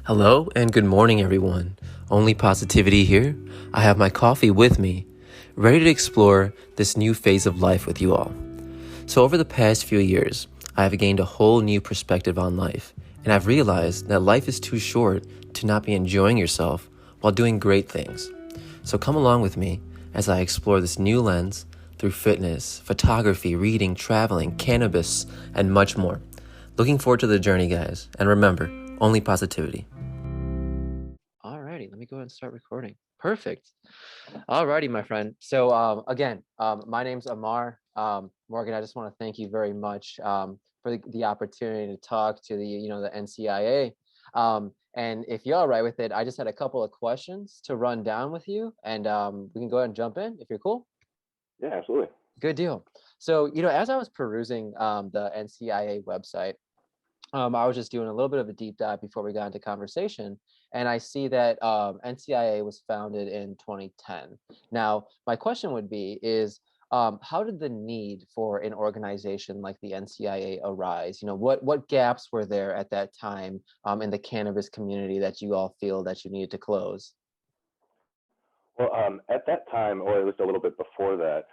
Hello and good morning, everyone. Only Positivity here. I have my coffee with me, ready to explore this new phase of life with you all. So, over the past few years, I have gained a whole new perspective on life, and I've realized that life is too short to not be enjoying yourself while doing great things. So, come along with me as I explore this new lens through fitness, photography, reading, traveling, cannabis, and much more. Looking forward to the journey, guys, and remember, only positivity. Alrighty, let me go ahead and start recording. Perfect. Alrighty, my friend. So again, my name's Amar. Morgan, I just want to thank you very much for the opportunity to talk to the NCIA. And if you're all right with it, I just had a couple of questions to run down with you, and we can go ahead and jump in if you're cool. Yeah, absolutely. Good deal. So, as I was perusing the NCIA website, I was just doing a little bit of a deep dive before we got into conversation, and I see that NCIA was founded in 2010. Now, my question would be is, how did the need for an organization like the NCIA arise? What gaps were there at that time in the cannabis community that you all feel that you needed to close? Well, at that time, or at least a little bit before that,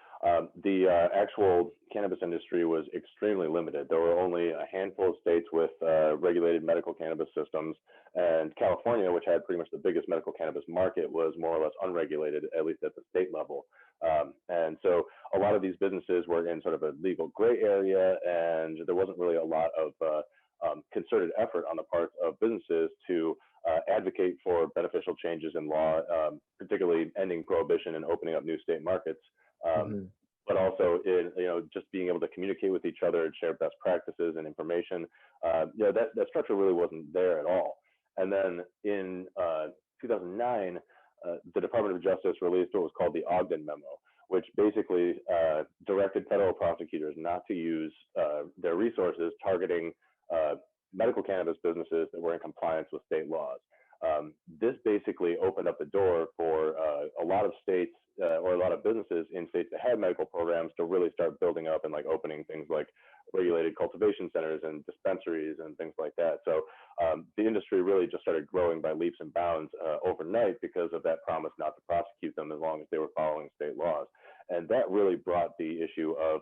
the actual cannabis industry was extremely limited. There were only a handful of states with regulated medical cannabis systems, and California, which had pretty much the biggest medical cannabis market, was more or less unregulated, at least at the state level. And so a lot of these businesses were in sort of a legal gray area, and there wasn't really a lot of concerted effort on the part of businesses to advocate for beneficial changes in law, particularly ending prohibition and opening up new state markets. Um, Mm-hmm. but also in just being able to communicate with each other and share best practices and information. That structure really wasn't there at all. And then in 2009, the Department of Justice released what was called the Ogden Memo, which basically directed federal prosecutors not to use their resources targeting uh, medical cannabis businesses that were in compliance with state laws. This basically opened up the door for a lot of states or a lot of businesses in states that had medical programs to really start building up and like opening things like regulated cultivation centers and dispensaries and things like that. So the industry really just started growing by leaps and bounds overnight because of that promise not to prosecute them as long as they were following state laws. And that really brought the issue of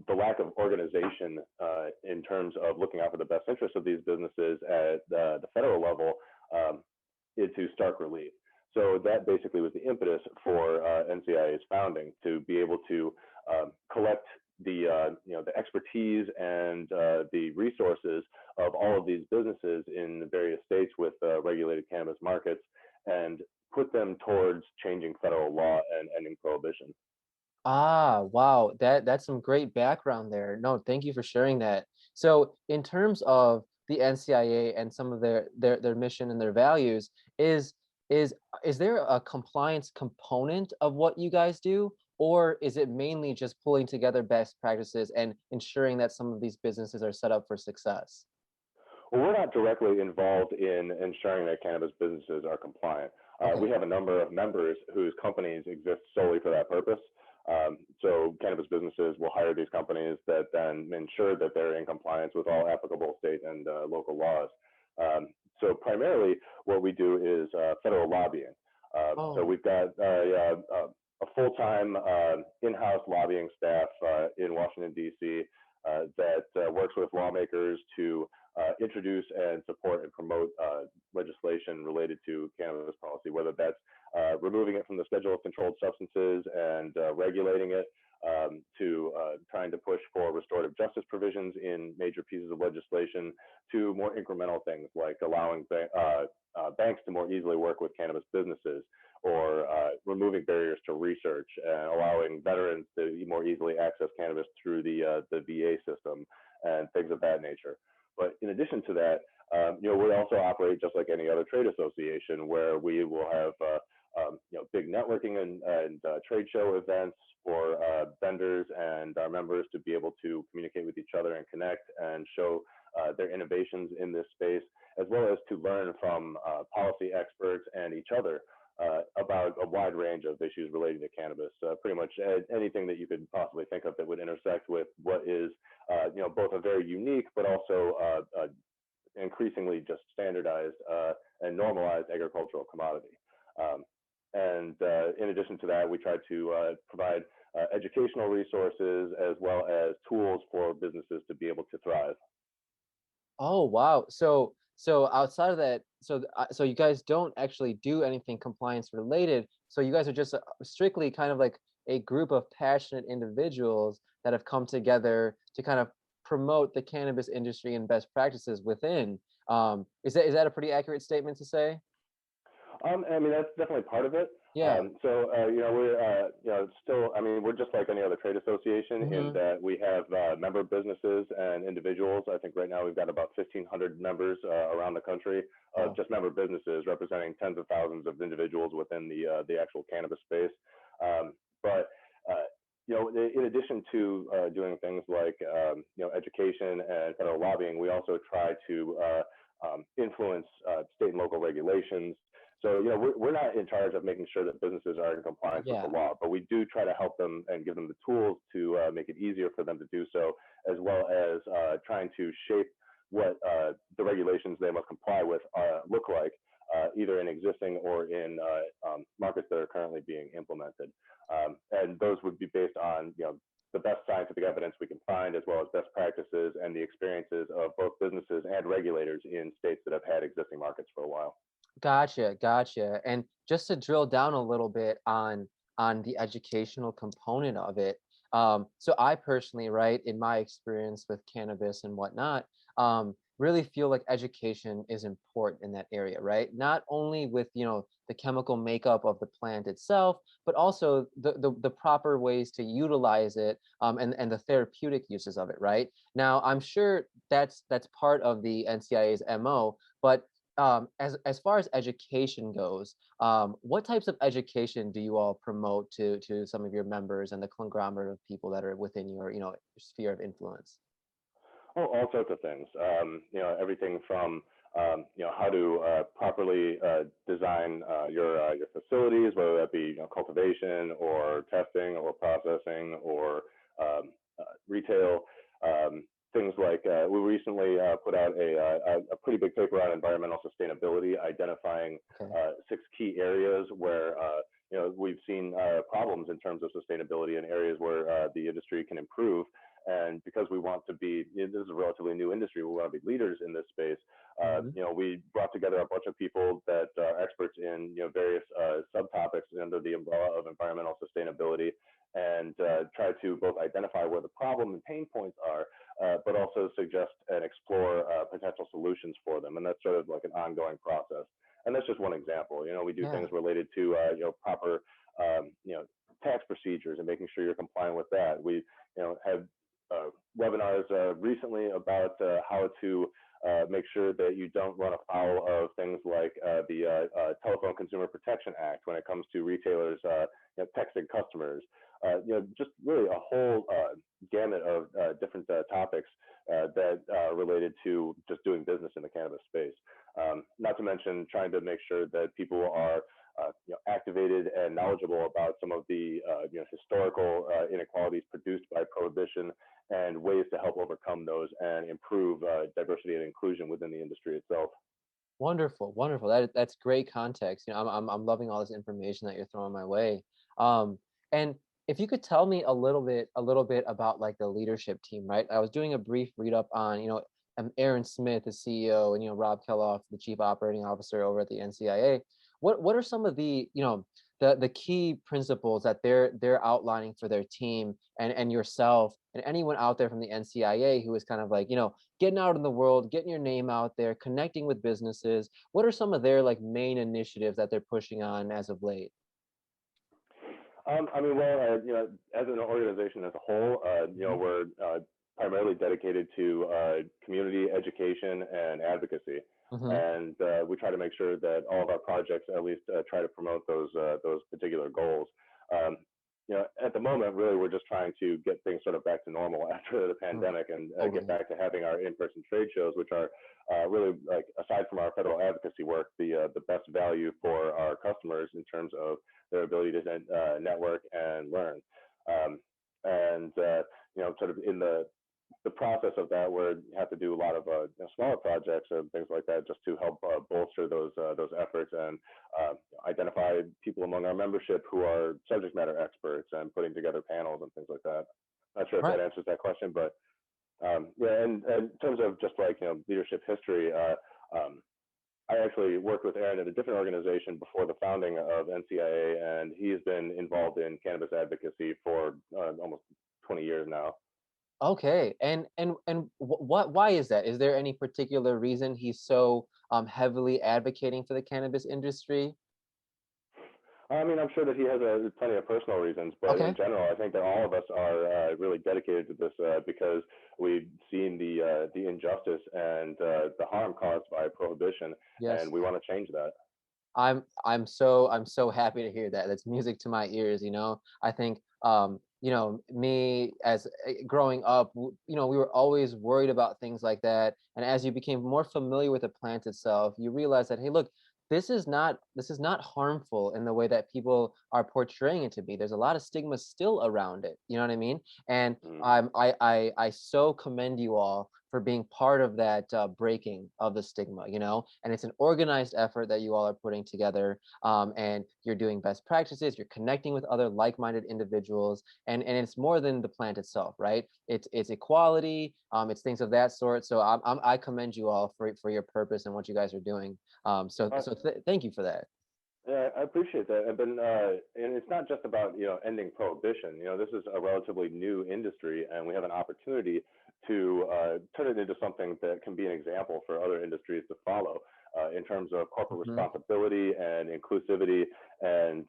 the lack of organization in terms of looking out for the best interests of these businesses at the federal level into stark relief. So that basically was the impetus for NCIA's founding, to be able to collect the expertise and the resources of all of these businesses in various states with regulated cannabis markets and put them towards changing federal law and ending prohibition. Ah, wow. That's some great background there. No, thank you for sharing that. So, in terms of the NCIA and some of their mission and their values, is is is there a compliance component of what you guys do, or is it mainly just pulling together best practices and ensuring that some of these businesses are set up for success? Well, we're not directly involved in ensuring that cannabis businesses are compliant. Okay. We have a number of members whose companies exist solely for that purpose. So cannabis businesses will hire these companies that then ensure that they're in compliance with all applicable state and local laws. So primarily, what we do is federal lobbying. So Oh. we've got a full-time in-house lobbying staff in Washington, D.C. That works with lawmakers to introduce and support and promote legislation related to cannabis policy, whether that's removing it from the schedule of controlled substances and regulating it, to trying to push for restorative justice provisions in major pieces of legislation, to more incremental things like allowing banks to more easily work with cannabis businesses, or removing barriers to research and allowing veterans to more easily access cannabis through the VA system and things of that nature. But in addition to that, we also operate just like any other trade association, where we will have big networking and trade show events for vendors and our members to be able to communicate with each other and connect and show their innovations in this space, as well as to learn from policy experts and each other about a wide range of issues relating to cannabis. Pretty much anything that you could possibly think of that would intersect with what is, both a very unique but also increasingly just standardized and normalized agricultural commodity. Um, and in addition to that, we try to provide educational resources as well as tools for businesses to be able to thrive. Oh wow. So outside of that, so you guys don't actually do anything compliance related. So you guys are just strictly kind of like a group of passionate individuals that have come together to kind of promote the cannabis industry and best practices within. Is that a pretty accurate statement to say? I mean, that's definitely part of it. Yeah. We're, still, I mean, we're just like any other trade association in Hmm. that we have member businesses and individuals. I think right now we've got about 1,500 members around the country of Wow. just member businesses representing tens of thousands of individuals within the actual cannabis space. But in addition to doing things like education and federal lobbying, we also try to influence state and local regulations. So, we're not in charge of making sure that businesses are in compliance with the Yeah. law, but we do try to help them and give them the tools to make it easier for them to do so, as well as trying to shape what the regulations they must comply with look like, either in existing or in markets that are currently being implemented. And those would be based on, the best scientific evidence we can find, as well as best practices and the experiences of both businesses and regulators in states that have had existing markets for a while. Gotcha, gotcha. And just to drill down a little bit on the educational component of it. So I personally, right, in my experience with cannabis and whatnot, really feel like education is important in that area, right? Not only with, the chemical makeup of the plant itself, but also the proper ways to utilize it, and the therapeutic uses of it, right? Now, I'm sure that's part of the NCIA's MO, but as far as education goes, what types of education do you all promote to some of your members and the conglomerate of people that are within your sphere of influence? Oh, all sorts of things. Everything from how to properly design your facilities, whether that be cultivation or testing or processing or retail. Things like we recently put out a pretty big paper on environmental sustainability, identifying Okay. 6 key areas where we've seen problems in terms of sustainability and areas where the industry can improve. And because we want to be, this is a relatively new industry, we want to be leaders in this space. Hmm. We brought together a bunch of people that are experts in various subtopics under the umbrella of environmental sustainability, and try to both identify where the problem and pain points are, but also suggest and explore potential solutions for them. And that's sort of like an ongoing process. And that's just one example. We do Yeah. things related to proper tax procedures and making sure you're complying with that. We have webinars recently about how to make sure that you don't run afoul of things like the Telephone Consumer Protection Act when it comes to retailers texting customers. Just really a whole gamut of different topics that are related to just doing business in the cannabis space. Not to mention trying to make sure that people are activated and knowledgeable about some of the historical inequalities produced by prohibition and ways to help overcome those and improve diversity and inclusion within the industry itself. Wonderful, wonderful. That's great context. I'm loving all this information that you're throwing my way. And if you could tell me a little bit about like the leadership team, right? I was doing a brief read up on, Aaron Smith, the CEO, and Rob Kelloff, the chief operating officer over at the NCIA. What are some of the key principles that they're outlining for their team and yourself and anyone out there from the NCIA who is kind of like, getting out in the world, getting your name out there, connecting with businesses? What are some of their like main initiatives that they're pushing on as of late? As an organization as a whole, Hmm. we're primarily dedicated to community education and advocacy, Hmm. and we try to make sure that all of our projects at least try to promote those particular goals. Um, at the moment, really, we're just trying to get things sort of back to normal after the Right. pandemic and get Totally. back to having our in-person trade shows, which are really, like, aside from our federal advocacy work, the best value for our customers in terms of their ability to network and learn. And sort of in the the process of that, where you have to do a lot of smaller projects and things like that, just to help bolster those efforts and uh, identify people among our membership who are subject matter experts and putting together panels and things like that. Not sure if Right. that answers that question, but yeah, and in terms of just like leadership history, um, I actually worked with Aaron at a different organization before the founding of NCIA, and he's been involved in cannabis advocacy for almost 20 years now. Okay. And what why is that? Is there any particular reason he's so heavily advocating for the cannabis industry? I mean, I'm sure that he has plenty of personal reasons, but in Okay. general, I think that all of us are really dedicated to this because we've seen the injustice and the harm caused by prohibition, and Yes. we want to change that. I'm so happy to hear that. That's music to my ears, you know. I think me as growing up, we were always worried about things like that. And as you became more familiar with the plant itself, you realize that, hey, look, this is not harmful in the way that people are portraying it to be. There's a lot of stigma still around it. You know what I mean? And Mm. I so commend you all for being part of that breaking of the stigma, and it's an organized effort that you all are putting together, and you're doing best practices, you're connecting with other like-minded individuals, and it's more than the plant itself, right? It's equality, it's things of that sort. So I commend you all for your purpose and what you guys are doing. Thank you for that. Yeah, I appreciate that. And it's not just about ending prohibition. This is a relatively new industry, and we have an opportunity to turn it into something that can be an example for other industries to follow in terms of corporate Mhm. responsibility and inclusivity and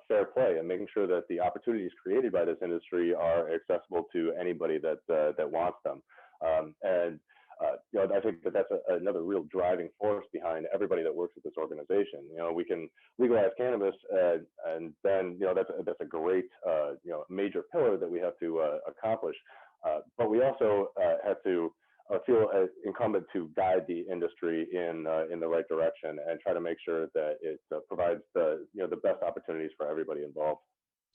fair play, and making sure that the opportunities created by this industry are accessible to anybody that wants them. And I think that that's another real driving force behind everybody that works at this organization. We can legalize cannabis, and then that's a great major pillar that we have to accomplish. But we also have to feel incumbent to guide the industry in the right direction and try to make sure that it provides the best opportunities for everybody involved.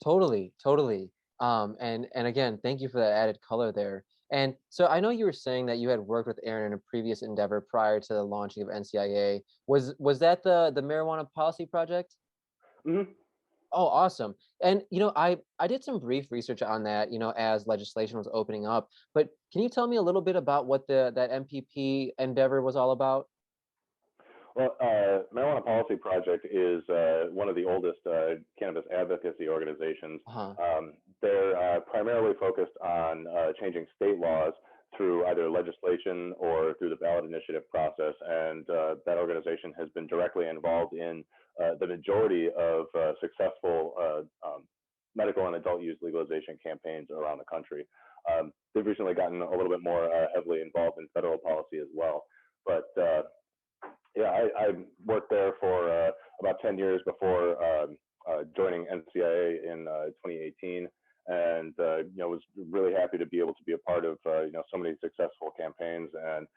Totally, totally. And again, thank you for that added color there. And so I know you were saying that you had worked with Aaron in a previous endeavor prior to the launching of NCIA. Was that the marijuana policy project? Mm-hmm. Oh, awesome. And I did some brief research on that, as legislation was opening up. But can you tell me a little bit about what that MPP endeavor was all about? Well, Marijuana Policy Project is one of the oldest cannabis advocacy organizations. Uh-huh. They're primarily focused on changing state laws through either legislation or through the ballot initiative process. And that organization has been directly involved in the majority of successful medical and adult use legalization campaigns around the country. They've recently gotten a little bit more heavily involved in federal policy as well. But yeah, I worked there for about 10 years before joining NCIA in 2018, and was really happy to be able to be a part of so many successful campaigns, and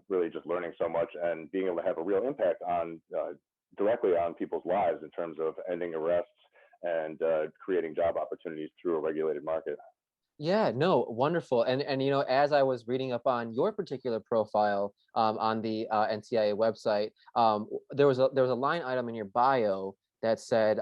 really just learning so much and being able to have a real impact on directly on people's lives in terms of ending arrests and creating job opportunities through a regulated market. Yeah, no, wonderful. And as I was reading up on your particular profile on the NCIA website, there was a line item in your bio that said,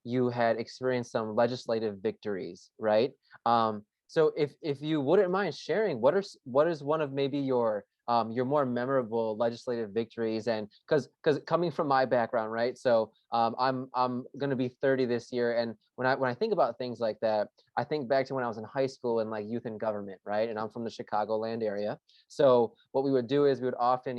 you had experienced some legislative victories, right? So if you wouldn't mind sharing, what is one of maybe your more memorable legislative victories? And because coming from my background, right? So I'm gonna be 30 this year, and when I think about things like that, I think back to when I was in high school and like youth and government, right? And I'm from the Chicagoland area. So what we would do is we would often,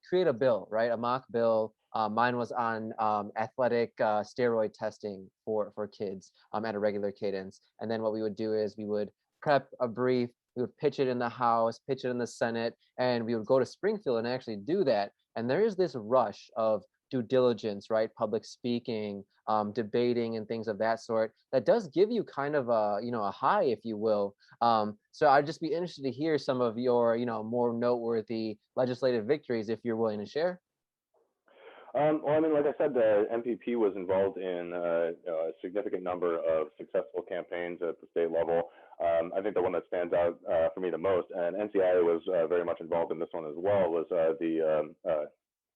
create a bill, right? A mock bill. Mine was on athletic steroid testing for kids at a regular cadence. And then what we would do is we would prep a brief. We would pitch it in the House, pitch it in the Senate, and we would go to Springfield and actually do that. And there is this rush of due diligence, right? Public speaking, debating, and things of that sort. That does give you kind of a high, if you will. So I'd just be interested to hear some of your, more noteworthy legislative victories, if you're willing to share. Well, I mean, like I said, the MPP was involved in a significant number of successful campaigns at the state level. I think the one that stands out for me the most, and NCIA was very much involved in this one as well, was the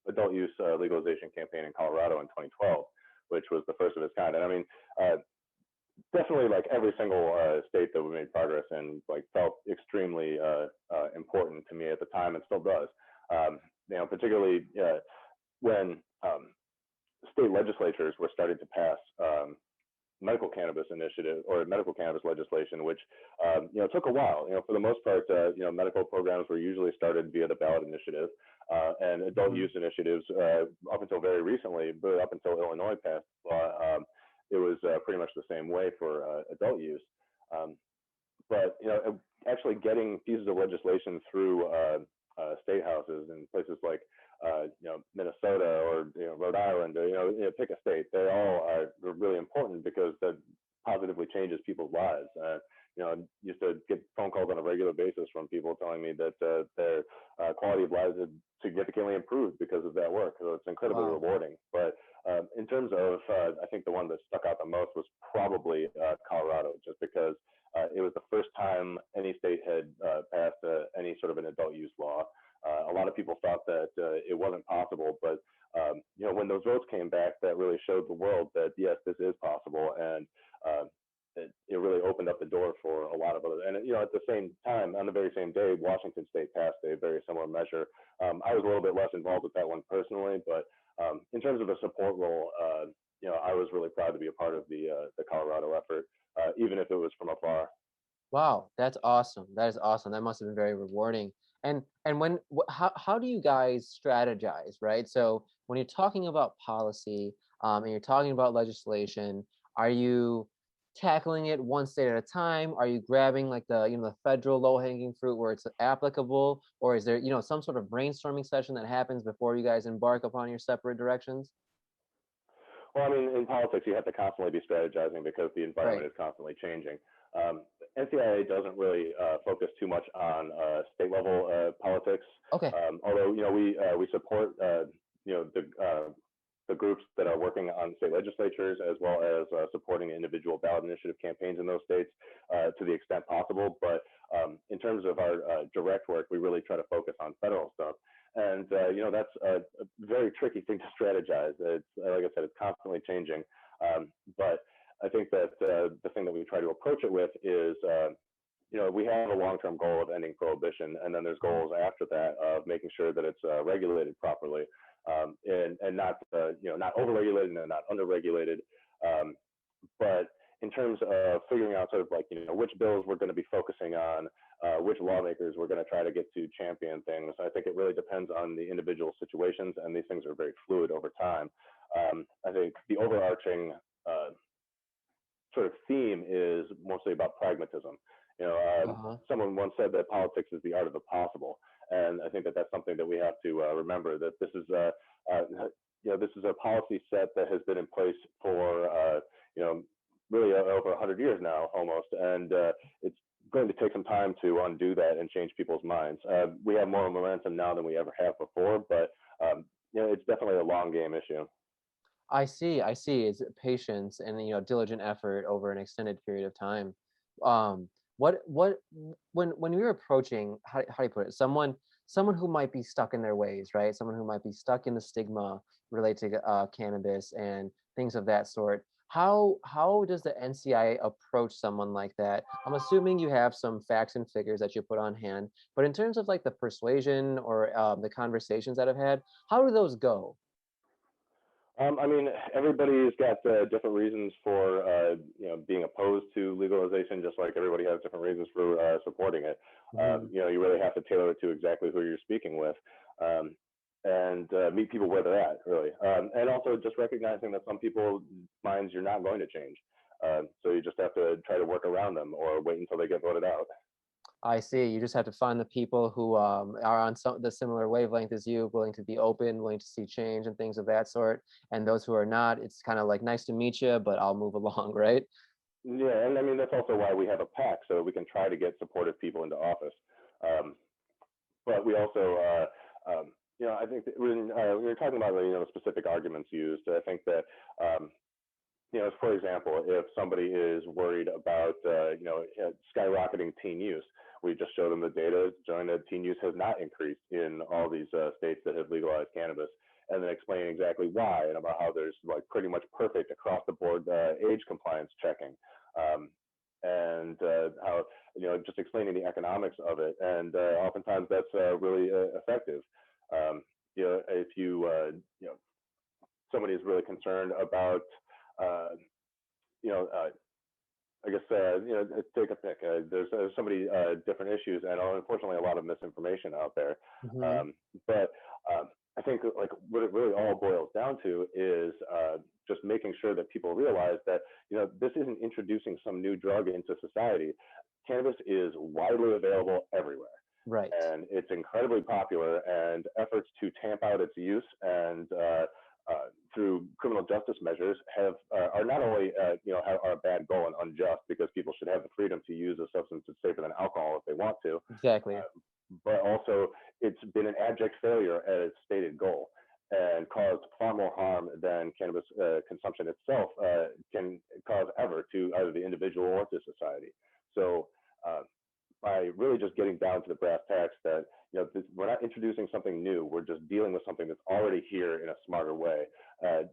adult use legalization campaign in Colorado in 2012, which was the first of its kind. And I mean, definitely like every single state that we made progress in like felt extremely important to me at the time and still does. Particularly when state legislatures were starting to pass medical cannabis initiative or medical cannabis legislation, which took a while. For the most part, medical programs were usually started via the ballot initiative, and adult use initiatives up until very recently, but up until Illinois passed law, it was pretty much the same way for adult use. But actually getting pieces of legislation through state houses in places like Minnesota or Rhode Island, or pick a state, they all are really important because that positively changes people's lives. I used to get phone calls on a regular basis from people telling me that their quality of lives had significantly improved because of that work. So it's incredibly rewarding. But in terms of, I think the one that stuck out the most was probably Colorado, just because it was the first time any state had passed any sort of an adult use law. A lot of people thought that it wasn't possible, but when those votes came back, that really showed the world that yes, this is possible, and it really opened up the door for a lot of other. And at the same time, on the very same day, Washington State passed a very similar measure. I was a little bit less involved with that one personally, but in terms of a support role, I was really proud to be a part of the Colorado effort, even if it was from afar. Wow, that's awesome. That is awesome. That must have been very rewarding. And how do you guys strategize, right? So when you're talking about policy, and you're talking about legislation, are you tackling it one state at a time? Are you grabbing like the federal low-hanging fruit where it's applicable, or is there some sort of brainstorming session that happens before you guys embark upon your separate directions? Well, I mean, in politics, you have to constantly be strategizing because the environment Right. is constantly changing. NCIA doesn't really focus too much on state level politics, Okay. although we support the groups that are working on state legislatures, as well as supporting individual ballot initiative campaigns in those states to the extent possible. But in terms of our direct work, we really try to focus on federal stuff. And that's a very tricky thing to strategize. It's like I said, it's constantly changing. But I think that the thing that we try to approach it with is, we have a long-term goal of ending prohibition, and then there's goals after that of making sure that it's regulated properly, and not not overregulated and not underregulated. But in terms of figuring out sort of like which bills we're going to be focusing on, which lawmakers we're going to try to get to champion things, I think it really depends on the individual situations, and these things are very fluid over time. I think the overarching sort of theme is mostly about pragmatism. Someone once said that politics is the art of the possible, and I think that that's something that we have to remember, that this is this is a policy set that has been in place for really over 100 years now almost, and it's going to take some time to undo that and change people's minds. We have more momentum now than we ever have before, but it's definitely a long game issue. I see. It's patience and diligent effort over an extended period of time. What when you're approaching, how do you put it, someone who might be stuck in their ways, right? Someone who might be stuck in the stigma related to cannabis and things of that sort. How does the NCIA approach someone like that? I'm assuming you have some facts and figures that you put on hand, but in terms of like the persuasion or the conversations that I've had, how do those go? I mean, everybody's got different reasons for being opposed to legalization, just like everybody has different reasons for supporting it. You really have to tailor it to exactly who you're speaking with, and meet people where they're at, really. And also just recognizing that some people's minds you're not going to change, so you just have to try to work around them or wait until they get voted out. I see. You just have to find the people who are on the similar wavelength as you, willing to be open, willing to see change and things of that sort. And those who are not, it's kind of like, nice to meet you, but I'll move along, right? Yeah, and I mean that's also why we have a PAC, so that we can try to get supportive people into office. But we also, I think that when we were talking about specific arguments used, I think that for example, if somebody is worried about, skyrocketing teen use, we just show them the data showing that teen use has not increased in all these states that have legalized cannabis, and then explain exactly why and about how there's like pretty much perfect across the board age compliance checking. Um, and how just explaining the economics of it, and oftentimes that's really effective. If somebody is really concerned about uh, you know, I guess take a pick. There's so many different issues, and unfortunately, a lot of misinformation out there. Mm-hmm. But I think like what it really all boils down to is just making sure that people realize that this isn't introducing some new drug into society. Cannabis is widely available everywhere, Right. and it's incredibly popular. And efforts to tamp out its use and through criminal justice measures are not only are a bad goal and unjust, because people should have the freedom to use a substance that's safer than alcohol if they want to, Exactly. but also it's been an abject failure at its stated goal and caused far more harm than cannabis consumption itself can cause ever to either the individual or to society. So uh, by really just getting down to the brass tacks that we're not introducing something new, we're just dealing with something that's already here in a smarter way,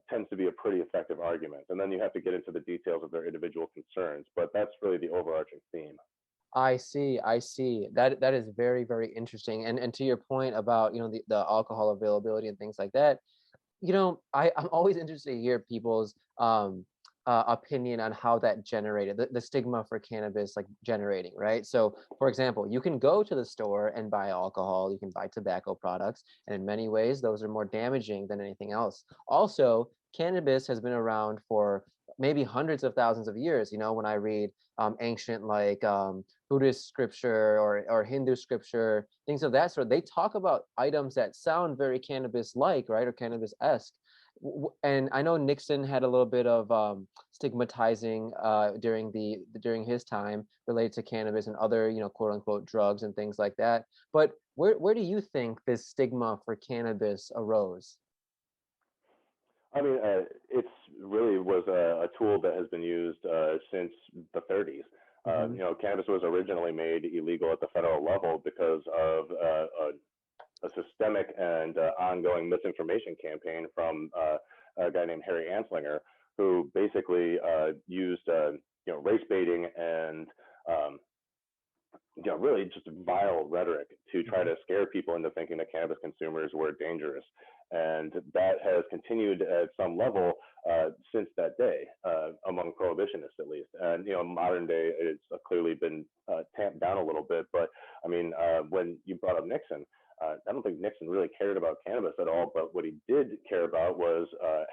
tends to be a pretty effective argument. And then you have to get into the details of their individual concerns, but that's really the overarching theme. I see. I see. That is very, very interesting. And to your point about, the alcohol availability and things like that, I'm always interested to hear people's opinion on how that generated the stigma for cannabis, like generating, right? So, for example, you can go to the store and buy alcohol, you can buy tobacco products, and in many ways, those are more damaging than anything else. Also, cannabis has been around for maybe hundreds of thousands of years. When I read ancient like Buddhist scripture or Hindu scripture, things of that sort, they talk about items that sound very cannabis-like, right, or cannabis-esque. And I know Nixon had a little bit of stigmatizing during his time related to cannabis and other, quote unquote drugs and things like that. But where do you think this stigma for cannabis arose? I mean, it's really was a tool that has been used since the 30s. Mm-hmm. Cannabis was originally made illegal at the federal level because of a systemic and ongoing misinformation campaign from a guy named Harry Anslinger, who basically used race baiting and um, really just vile rhetoric to try to scare people into thinking that cannabis consumers were dangerous. And that has continued at some level since that day, among prohibitionists at least. And, modern day, it's clearly been tamped down a little bit. But I mean, when you brought up Nixon, I don't think Nixon really cared about cannabis at all, but what he did care about was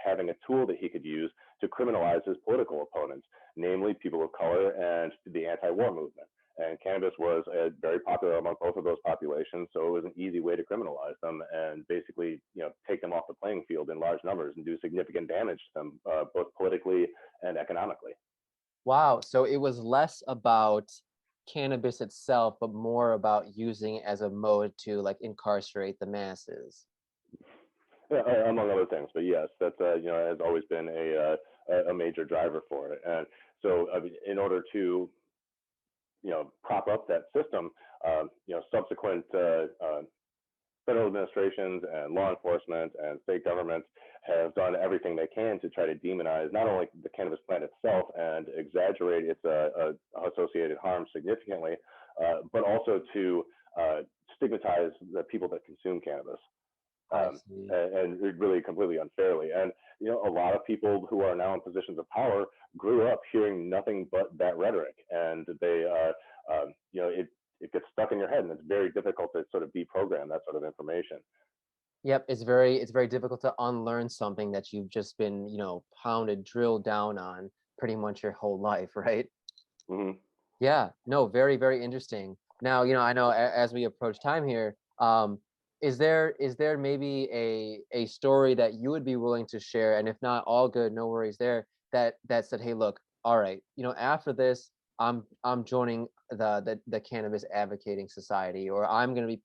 having a tool that he could use to criminalize his political opponents, namely people of color and the anti-war movement. And cannabis was very popular among both of those populations, so it was an easy way to criminalize them and basically, take them off the playing field in large numbers and do significant damage to them, both politically and economically. Wow. So it was less about cannabis itself, but more about using it as a mode to like incarcerate the masses. Yeah, among other things, but yes, that's has always been a major driver for it. And so, I mean, in order to prop up that system, subsequent federal administrations and law enforcement and state governments have done everything they can to try to demonize not only the cannabis plant itself and exaggerate its associated harms significantly, but also to stigmatize the people that consume cannabis. I see. And really completely unfairly. And a lot of people who are now in positions of power grew up hearing nothing but that rhetoric, and they, it gets stuck in your head, and it's very difficult to sort of deprogram that sort of information. Yep, it's very difficult to unlearn something that you've just been, pounded, drilled down on pretty much your whole life, right? Mm-hmm. Yeah, no, very, very interesting. Now, I know as we approach time here, is there maybe a story that you would be willing to share, and if not, all good, no worries there, that said, hey, look, all right, after this, I'm joining the cannabis advocating society, or I'm going to be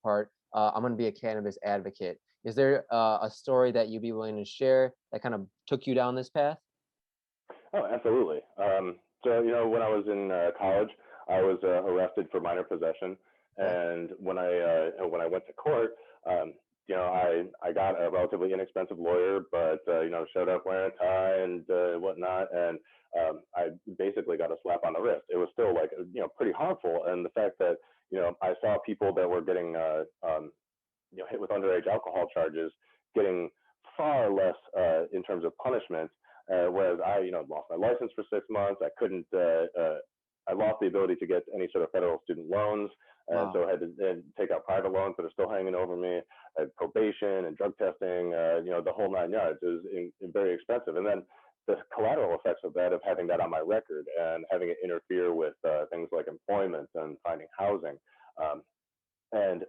I'm going to be a cannabis advocate. Is there a story that you'd be willing to share that kind of took you down this path? Oh, absolutely. When I was in college, I was arrested for minor possession, Okay. and when I went to court, I got a relatively inexpensive lawyer, but showed up wearing a tie and whatnot, and I basically got a slap on the wrist. It was still like pretty harmful, and the fact that I saw people that were getting hit with underage alcohol charges getting far less in terms of punishment. Whereas I, lost my license for 6 months. I lost the ability to get any sort of federal student loans, and Wow. so I had to take out private loans that are still hanging over me. I had probation and drug testing, the whole nine yards. It was very expensive, and then the collateral effects of that, of having that on my record and having it interfere with things like employment and finding housing. And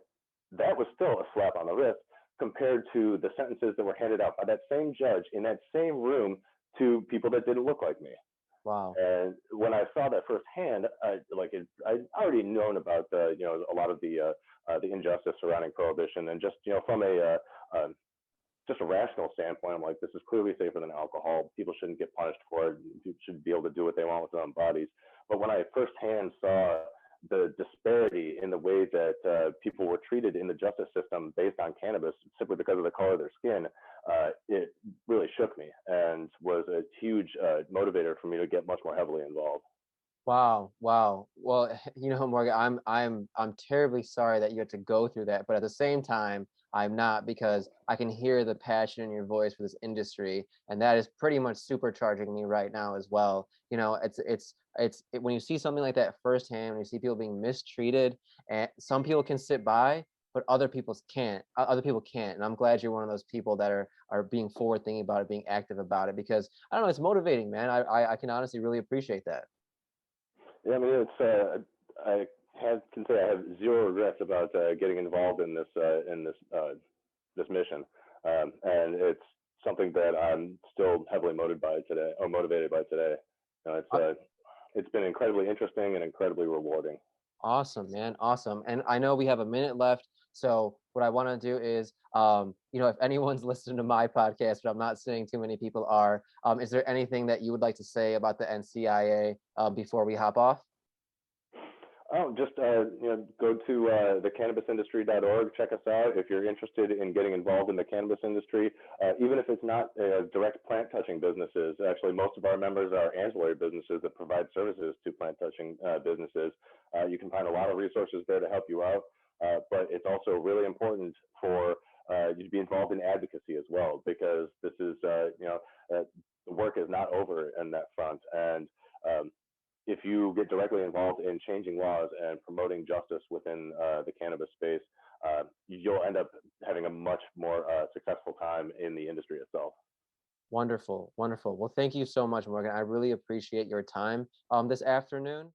that was still a slap on the wrist compared to the sentences that were handed out by that same judge in that same room to people that didn't look like me. Wow. And when I saw that firsthand, I'd already known about a lot of the injustice surrounding prohibition, and just from just a rational standpoint, I'm like, this is clearly safer than alcohol. People shouldn't get punished for it. People should be able to do what they want with their own bodies. But when I firsthand saw the disparity in the way that people were treated in the justice system based on cannabis simply because of the color of their skin, it really shook me and was a huge motivator for me to get much more heavily involved. Wow, wow. Well, Morgan, I'm terribly sorry that you had to go through that, but at the same time, I'm not, because I can hear the passion in your voice for this industry, and that is pretty much supercharging me right now as well. When you see something like that firsthand, when you see people being mistreated, and some people can sit by, but other people can't. Other people can't, and I'm glad you're one of those people that are being forward thinking about it, being active about it, because I don't know, it's motivating, man. I can honestly really appreciate that. Yeah, I mean, can say I have zero regrets about getting involved in this mission, and it's something that I'm still heavily motivated by today. It's been incredibly interesting and incredibly rewarding. Awesome, man. Awesome. And I know we have a minute left. So what I want to do is, if anyone's listening to my podcast, but I'm not saying too many people are, is there anything that you would like to say about the NCIA before we hop off? Oh, just go to thecannabisindustry.org. Check us out if you're interested in getting involved in the cannabis industry. Even if it's not direct plant touching businesses, actually most of our members are ancillary businesses that provide services to plant touching businesses. You can find a lot of resources there to help you out, but it's also really important for you to be involved in advocacy as well, because this is the work is not over in that front. And um, if you get directly involved in changing laws and promoting justice within the cannabis space, you'll end up having a much more successful time in the industry itself. Wonderful, wonderful. Well, thank you so much, Morgan. I really appreciate your time this afternoon.